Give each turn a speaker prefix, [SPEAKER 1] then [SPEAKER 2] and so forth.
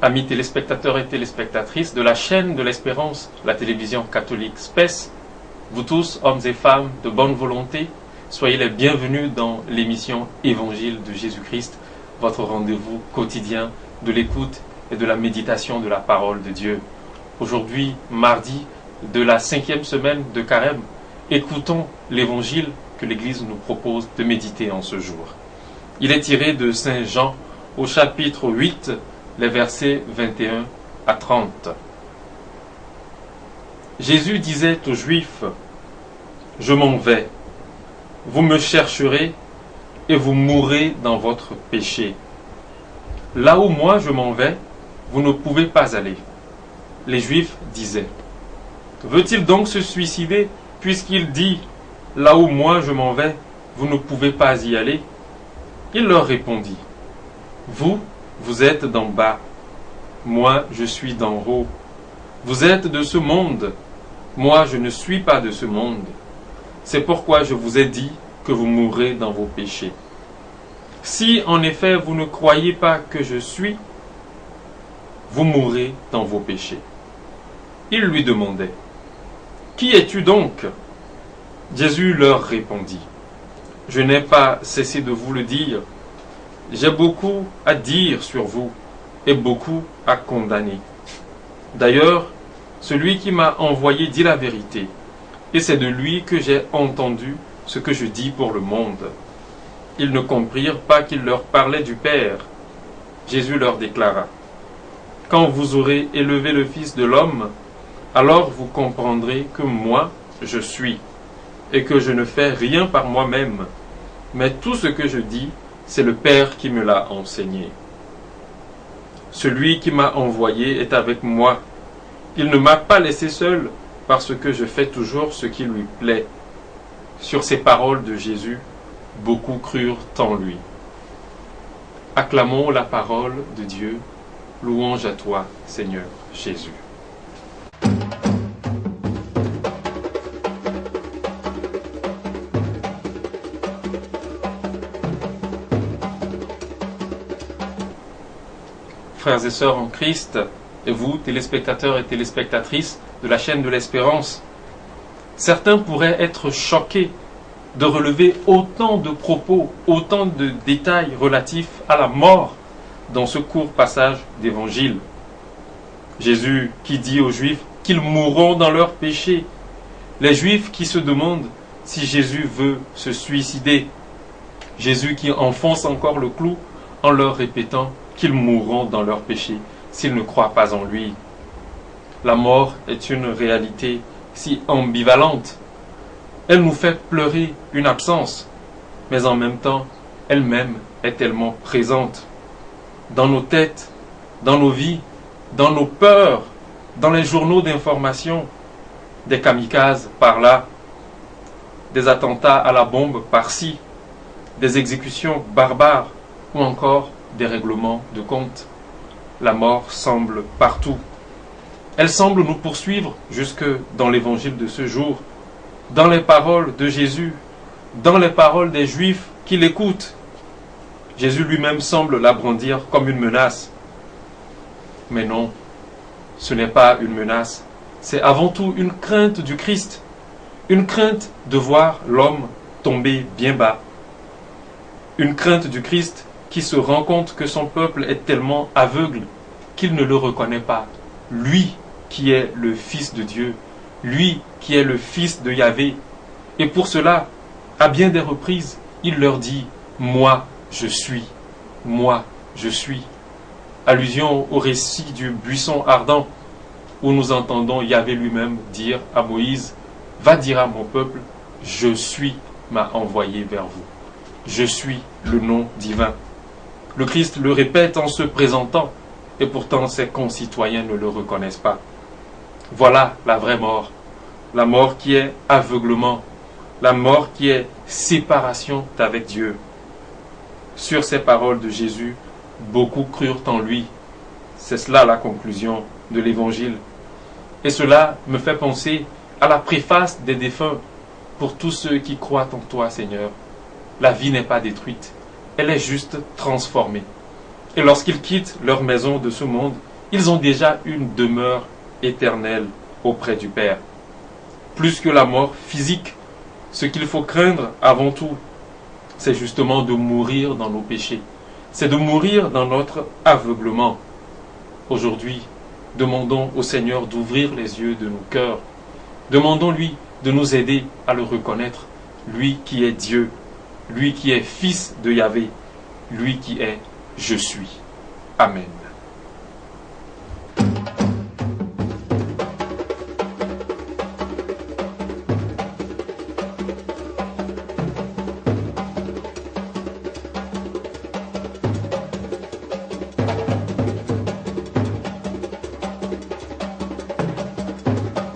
[SPEAKER 1] Amis téléspectateurs et téléspectatrices de la chaîne de l'Espérance, la télévision catholique SPES, vous tous, hommes et femmes de bonne volonté, soyez les bienvenus dans l'émission Évangile de Jésus-Christ, votre rendez-vous quotidien de l'écoute et de la méditation de la parole de Dieu. Aujourd'hui, mardi de la 5e semaine de Carême, écoutons l'Évangile que l'Église nous propose de méditer en ce jour. Il est tiré de Saint Jean au chapitre 8, les versets 21 à 30. Jésus disait aux Juifs, « Je m'en vais, vous me chercherez et vous mourrez dans votre péché. Là où moi je m'en vais, vous ne pouvez pas aller. » Les Juifs disaient, « Veut-il donc se suicider puisqu'il dit, « Là où moi je m'en vais, vous ne pouvez pas y aller ?» Il leur répondit, « Vous êtes d'en bas, moi je suis d'en haut. Vous êtes de ce monde, moi je ne suis pas de ce monde. C'est pourquoi je vous ai dit que vous mourrez dans vos péchés. Si en effet vous ne croyez pas que je suis, vous mourrez dans vos péchés. » Ils lui demandaient, « Qui es-tu donc ?» Jésus leur répondit, « Je n'ai pas cessé de vous le dire. J'ai beaucoup à dire sur vous et beaucoup à condamner. D'ailleurs, celui qui m'a envoyé dit la vérité, et c'est de lui que j'ai entendu ce que je dis pour le monde. » Ils ne comprirent pas qu'il leur parlait du Père. Jésus leur déclara, « Quand vous aurez élevé le Fils de l'homme, alors vous comprendrez que moi, je suis, et que je ne fais rien par moi-même, mais tout ce que je dis, c'est le Père qui me l'a enseigné. Celui qui m'a envoyé est avec moi. Il ne m'a pas laissé seul, parce que je fais toujours ce qui lui plaît. » Sur ces paroles de Jésus, beaucoup crurent en lui. Acclamons la parole de Dieu. Louange à toi, Seigneur Jésus. Frères et sœurs en Christ, et vous, téléspectateurs et téléspectatrices de la chaîne de l'Espérance, certains pourraient être choqués de relever autant de propos, autant de détails relatifs à la mort dans ce court passage d'Évangile. Jésus qui dit aux Juifs qu'ils mourront dans leurs péchés. Les Juifs qui se demandent si Jésus veut se suicider. Jésus qui enfonce encore le clou en leur répétant qu'ils mourront dans leurs péchés s'ils ne croient pas en lui. La mort est une réalité si ambivalente. Elle nous fait pleurer une absence, mais en même temps, elle-même est tellement présente. Dans nos têtes, dans nos vies, dans nos peurs, dans les journaux d'information, des kamikazes par là, des attentats à la bombe par-ci, des exécutions barbares ou encore des règlements de compte. La mort semble partout. Elle semble nous poursuivre jusque dans l'évangile de ce jour, dans les paroles de Jésus, dans les paroles des Juifs qui l'écoutent. Jésus lui-même semble la brandir comme une menace. Mais non, ce n'est pas une menace, c'est avant tout une crainte du Christ, une crainte de voir l'homme tomber bien bas, une crainte du Christ qui se rend compte que son peuple est tellement aveugle qu'il ne le reconnaît pas. Lui qui est le Fils de Dieu, lui qui est le Fils de Yahvé. Et pour cela, à bien des reprises, il leur dit « Moi, je suis. Moi, je suis. » Allusion au récit du buisson ardent, où nous entendons Yahvé lui-même dire à Moïse « Va dire à mon peuple, je suis m'a envoyé vers vous. Je suis le nom divin. » Le Christ le répète en se présentant, et pourtant ses concitoyens ne le reconnaissent pas. Voilà la vraie mort. La mort qui est aveuglement. La mort qui est séparation d'avec Dieu. Sur ces paroles de Jésus, beaucoup crurent en lui. C'est cela la conclusion de l'Évangile. Et cela me fait penser à la préface des défunts pour tous ceux qui croient en toi, Seigneur. La vie n'est pas détruite. Elle est juste transformée. Et lorsqu'ils quittent leur maison de ce monde, ils ont déjà une demeure éternelle auprès du Père. Plus que la mort physique, ce qu'il faut craindre avant tout, c'est justement de mourir dans nos péchés. C'est de mourir dans notre aveuglement. Aujourd'hui, demandons au Seigneur d'ouvrir les yeux de nos cœurs. Demandons-lui de nous aider à le reconnaître, lui qui est Dieu, lui qui est fils de Yahvé, lui qui est « Je suis ». Amen.